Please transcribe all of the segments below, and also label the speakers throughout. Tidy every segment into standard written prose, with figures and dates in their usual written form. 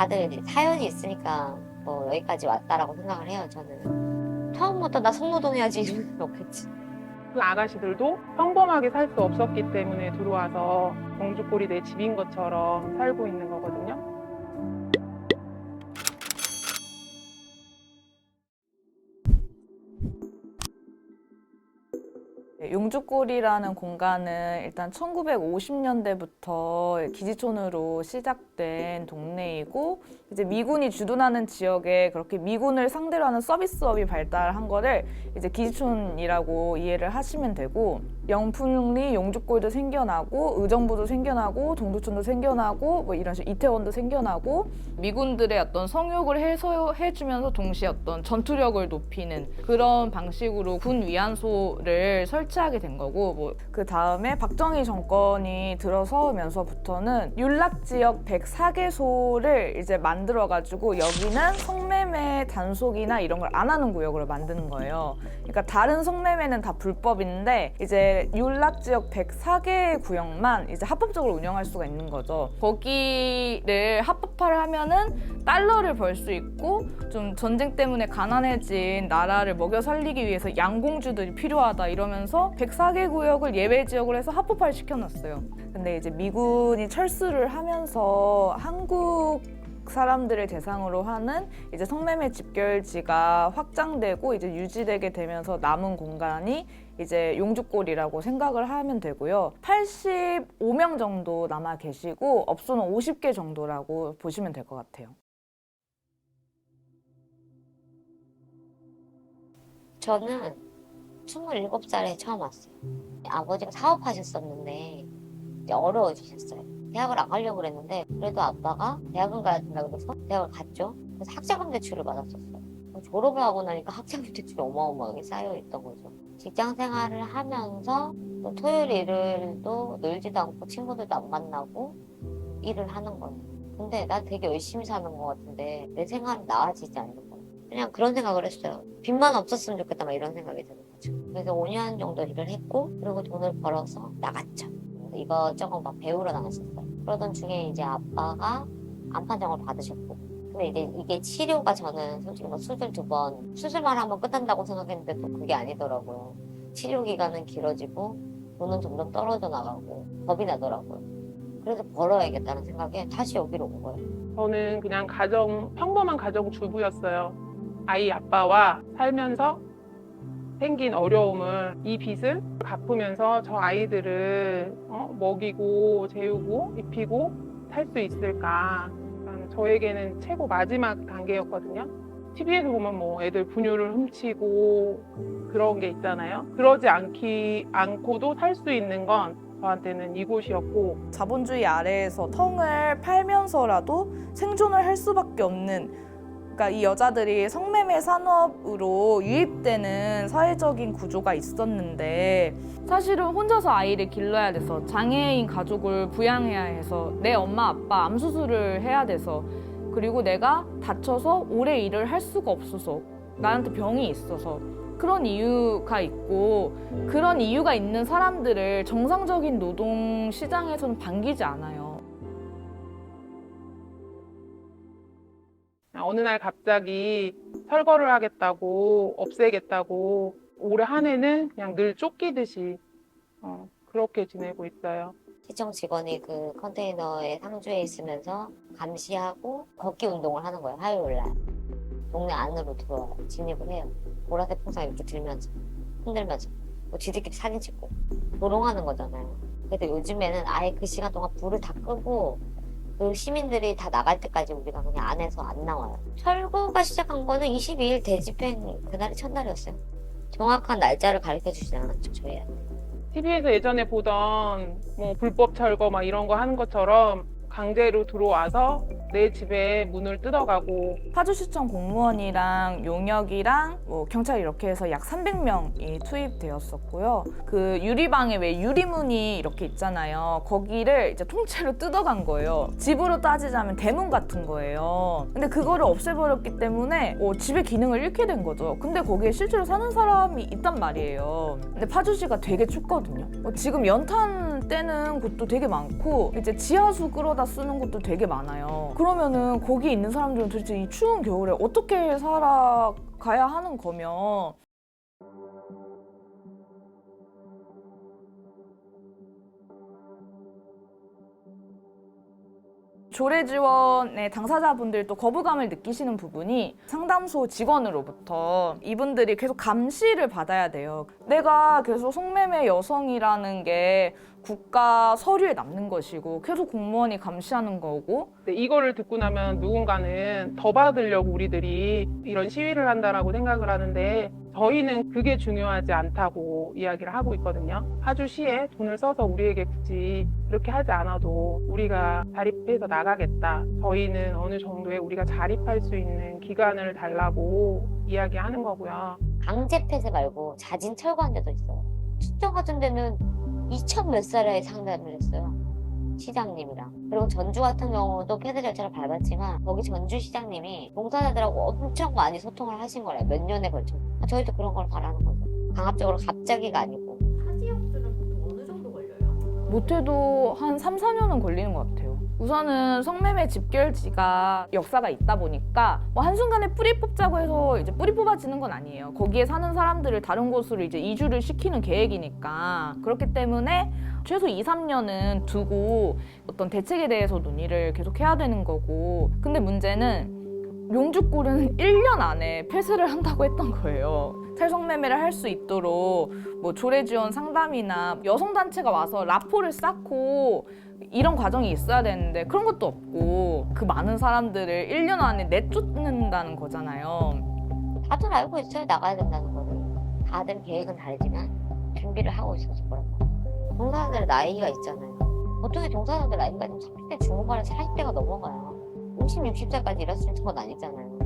Speaker 1: 다들 이제 사연이 있으니까 뭐 여기까지 왔다라고 생각을 해요. 저는 처음부터 나 성노동해야지 이럴 수 없겠지.
Speaker 2: 그 아가씨들도 평범하게 살 수 없었기 때문에 들어와서 영주꼴이 내 집인 것처럼 살고 있는 거거든요.
Speaker 3: 용주골이라는 공간은 일단 1950년대부터 기지촌으로 시작된 동네이고 이제 미군이 주둔하는 지역에 그렇게 미군을 상대로 하는 서비스업이 발달한 거를 이제 기지촌이라고 이해를 하시면 되고 영풍리, 용주골도 생겨나고 의정부도 생겨나고 동두천도 생겨나고 뭐 이런 식으로 이태원도 생겨나고 미군들의 어떤 성욕을 해소해주면서 동시에 어떤 전투력을 높이는 그런 방식으로 군 위안소를 설치하게 된 거고 뭐 그 다음에 박정희 정권이 들어서면서부터는 윤락지역 104개소를 이제 만들어가지고 여기는 성매매 단속이나 이런 걸 안 하는 구역으로 만드는 거예요. 그러니까 다른 성매매는 다 불법인데 이제 윤락지역 104개 구역만 이제 합법적으로 운영할 수가 있는 거죠. 거기를 합법화를 하면은 달러를 벌 수 있고 좀 전쟁 때문에 가난해진 나라를 먹여 살리기 위해서 양공주들이 필요하다 이러면서 104개 구역을 예외 지역으로 해서 합법화를 시켜놨어요. 근데 이제 미군이 철수를 하면서 한국 사람들을 대상으로 하는 이제 성매매 집결지가 확장되고 이제 유지되게 되면서 남은 공간이 이제 용주골이라고 생각을 하면 되고요. 85명 정도 남아 계시고 업소는 50개 정도라고 보시면 될 것 같아요.
Speaker 1: 저는 27살에 처음 왔어요. 아버지가 사업하셨었는데 이제 어려워지셨어요. 대학을 안 가려고 그랬는데 그래도 아빠가 대학은 가야 된다 그래서 대학을 갔죠. 그래서 학자금 대출을 받았었어요. 졸업을 하고 나니까 학자금 대출이 어마어마하게 쌓여있던 거죠. 직장 생활을 하면서 또 토요일 일요일도 놀지도 않고 친구들도 안 만나고 일을 하는 거예요. 근데 나 되게 열심히 사는 것 같은데 내 생활은 나아지지 않는 거예요. 그냥 그런 생각을 했어요. 빚만 없었으면 좋겠다 막 이런 생각이 드는 거죠. 그래서 5년 정도 일을 했고 그리고 돈을 벌어서 나갔죠. 이것저것 막 배우러 나갔었어요. 그러던 중에 이제 아빠가 암 판정을 받으셨고 근데 이제 이게 치료가 저는 솔직히 뭐 수술 2번 수술만 하면 끝난다고 생각했는데 또 그게 아니더라고요. 치료 기간은 길어지고 돈은 점점 떨어져 나가고 겁이 나더라고요. 그래서 벌어야겠다는 생각에 다시 여기로 온 거예요.
Speaker 2: 저는 그냥 평범한 가정주부였어요. 아이 아빠와 살면서 생긴 어려움을 이 빚을 갚으면서 저 아이들을 먹이고 재우고 입히고 살 수 있을까. 저에게는 최고 마지막 단계였거든요. TV에서 보면 뭐 애들 분유를 훔치고 그런 게 있잖아요. 그러지 않고도 살 수 있는 건 저한테는 이곳이었고
Speaker 3: 자본주의 아래에서 텅을 팔면서라도 생존을 할 수밖에 없는 그러니까 이 여자들이 성매매 산업으로 유입되는 사회적인 구조가 있었는데 사실은 혼자서 아이를 길러야 돼서 장애인 가족을 부양해야 해서 내 엄마 아빠 암 수술을 해야 돼서 그리고 내가 다쳐서 오래 일을 할 수가 없어서 나한테 병이 있어서 그런 이유가 있고 그런 이유가 있는 사람들을 정상적인 노동 시장에서는 반기지 않아요.
Speaker 2: 어느 날 갑자기 철거를 하겠다고 없애겠다고 올해 한 해는 그냥 늘 쫓기듯이 그렇게 지내고 있어요.
Speaker 1: 시청 직원이 그 컨테이너에 상주해 있으면서 감시하고 걷기 운동을 하는 거예요. 화요일 날. 동네 안으로 들어와요. 진입을 해요. 보라색 풍선 이렇게 들면서 흔들면서 뭐 지들끼리 사진 찍고 조롱하는 거잖아요. 그래도 요즘에는 아예 그 시간 동안 불을 다 끄고 그 시민들이 다 나갈 때까지 우리가 그냥 안에서 안 나와요. 철거가 시작한 거는 22일 대집행 그날이 첫날이었어요. 정확한 날짜를 가르쳐 주진 않았죠, 저희한테.
Speaker 2: TV에서 예전에 보던 뭐 불법 철거 막 이런 거 하는 것처럼 강제로 들어와서 내 집에 문을 뜯어가고
Speaker 3: 파주시청 공무원이랑 용역이랑 뭐 경찰 이렇게 해서 약 300명이 투입되었었고요. 그 유리방에 왜 유리문이 이렇게 있잖아요. 거기를 이제 통째로 뜯어간 거예요. 집으로 따지자면 대문 같은 거예요. 근데 그거를 없애버렸기 때문에 집의 기능을 잃게 된 거죠. 근데 거기에 실제로 사는 사람이 있단 말이에요. 근데 파주시가 되게 춥거든요. 지금 연탄 떼는 곳도 되게 많고 이제 지하수 끌어다 쓰는 곳도 되게 많아요. 그러면은 거기 있는 사람들은 도대체 이 추운 겨울에 어떻게 살아가야 하는 거면 조례 지원의 당사자분들도 거부감을 느끼시는 부분이 상담소 직원으로부터 이분들이 계속 감시를 받아야 돼요. 내가 계속 성매매 여성이라는 게 국가 서류에 남는 것이고 계속 공무원이 감시하는 거고
Speaker 2: 근데 이거를 듣고 나면 누군가는 더 받으려고 우리들이 이런 시위를 한다라고 생각을 하는데 저희는 그게 중요하지 않다고 이야기를 하고 있거든요. 파주시에 돈을 써서 우리에게 굳이 그렇게 하지 않아도 우리가 자립해서 나가겠다. 저희는 어느 정도의 우리가 자립할 수 있는 기간을 달라고 이야기하는 거고요.
Speaker 1: 강제 폐쇄 말고 자진 철거한 데도 있어요. 춘천 같은 데는 2천 몇 살에 상담을 했어요. 시장님이랑. 그리고 전주 같은 경우도 폐쇄 절차를 밟았지만 거기 전주 시장님이 봉사자들하고 엄청 많이 소통을 하신 거래요. 몇 년에 걸쳐. 저희도 그런 걸 바라는 거죠. 강압적으로 갑자기가 아니고.
Speaker 4: 타 지역들은 보통 어느 정도 걸려요?
Speaker 3: 못해도 한 3, 4년은 걸리는 것 같아요. 우선은 성매매 집결지가 역사가 있다 보니까 뭐 한순간에 뿌리 뽑자고 해서 이제 뿌리 뽑아지는 건 아니에요. 거기에 사는 사람들을 다른 곳으로 이제 이주를 시키는 계획이니까. 그렇기 때문에 최소 2, 3년은 두고 어떤 대책에 대해서 논의를 계속 해야 되는 거고. 근데 문제는 용주골은 1년 안에 폐쇄를 한다고 했던 거예요. 탈성매매를 할 수 있도록 뭐 조례 지원 상담이나 여성단체가 와서 라포를 쌓고 이런 과정이 있어야 되는데 그런 것도 없고 그 많은 사람들을 1년 안에 내쫓는다는 거잖아요.
Speaker 1: 다들 알고 있어요. 나가야 된다는 거를. 다들 계획은 다르지만 준비를 하고 있어서 그런 거예요. 종사자들 나이가 있잖아요. 보통의 종사자들 나이가 30대 중후반에 40대가 넘어가요. 50, 60세까지 일할 수 있는 건 아니잖아요.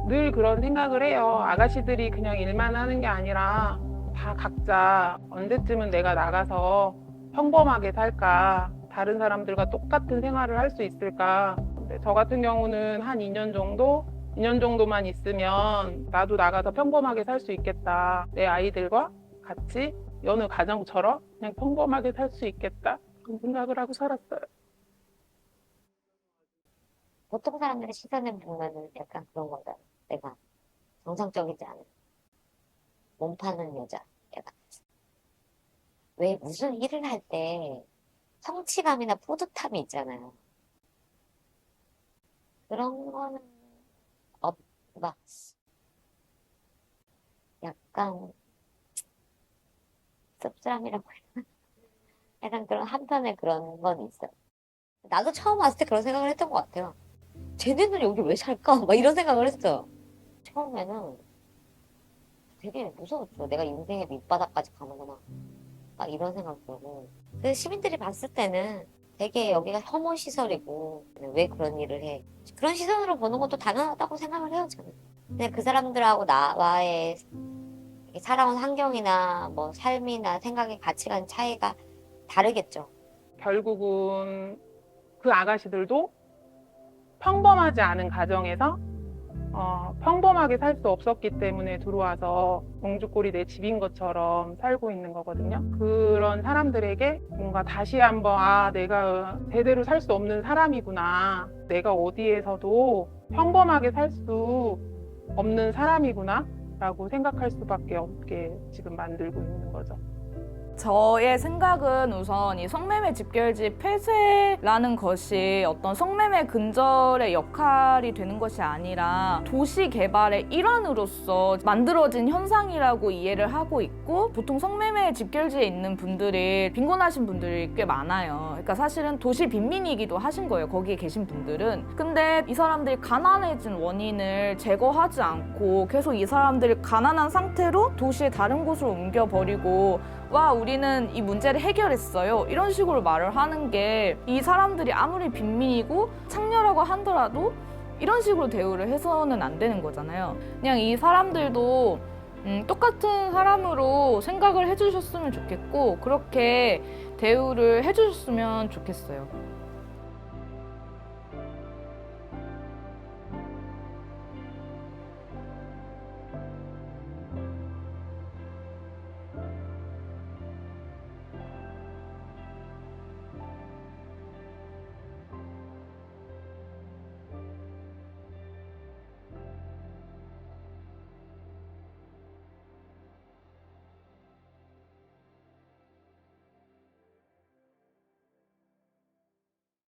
Speaker 2: 늘 그런 생각을 해요. 아가씨들이 그냥 일만 하는 게 아니라 다 각자 언제쯤은 내가 나가서 평범하게 살까, 다른 사람들과 똑같은 생활을 할 수 있을까. 근데 저 같은 경우는 한 2년 정도만 있으면 나도 나가서 평범하게 살 수 있겠다. 내 아이들과 같이 여느 가정처럼 그냥 평범하게 살 수 있겠다. 그런 생각을 하고 살았어요.
Speaker 1: 보통 사람들의 시선을 보면은 약간 그런 거잖아. 내가 정상적이지 않은 몸 파는 여자. 약간 왜 무슨 일을 할 때 성취감이나 뿌듯함이 있잖아요. 그런 거는 막 약간 씁쓸함이라고 해야 되나? 약간 그런 한편에 그런 건 있어요. 나도 처음 왔을 때 그런 생각을 했던 것 같아요. 쟤네는 여기 왜 살까? 막 이런 생각을 했어요. 처음에는 되게 무서웠죠. 내가 인생의 밑바닥까지 가는구나. 막 이런 생각 들고. 그 시민들이 봤을 때는 되게 여기가 혐오 시설이고 왜 그런 일을 해? 그런 시선으로 보는 것도 당연하다고 생각을 해요, 저는. 근데 그 사람들하고 나와의 살아온 환경이나 뭐 삶이나 생각의 가치관 차이가 다르겠죠.
Speaker 2: 결국은 그 아가씨들도 평범하지 않은 가정에서 평범하게 살 수 없었기 때문에 들어와서 공주꼴이 내 집인 것처럼 살고 있는 거거든요. 그런 사람들에게 뭔가 다시 한번 내가 제대로 살 수 없는 사람이구나. 내가 어디에서도 평범하게 살 수 없는 사람이구나 라고 생각할 수밖에 없게 지금 만들고 있는 거죠.
Speaker 3: 저의 생각은 우선 이 성매매 집결지 폐쇄라는 것이 어떤 성매매 근절의 역할이 되는 것이 아니라 도시 개발의 일환으로서 만들어진 현상이라고 이해를 하고 있고 보통 성매매 집결지에 있는 분들이 빈곤하신 분들이 꽤 많아요. 그러니까 사실은 도시 빈민이기도 하신 거예요. 거기에 계신 분들은. 근데 이 사람들이 가난해진 원인을 제거하지 않고 계속 이 사람들을 가난한 상태로 도시의 다른 곳으로 옮겨버리고 와 우리는 이 문제를 해결했어요 이런 식으로 말을 하는 게 이 사람들이 아무리 빈민이고 창녀라고 하더라도 이런 식으로 대우를 해서는 안 되는 거잖아요. 그냥 이 사람들도 똑같은 사람으로 생각을 해주셨으면 좋겠고 그렇게 대우를 해주셨으면 좋겠어요.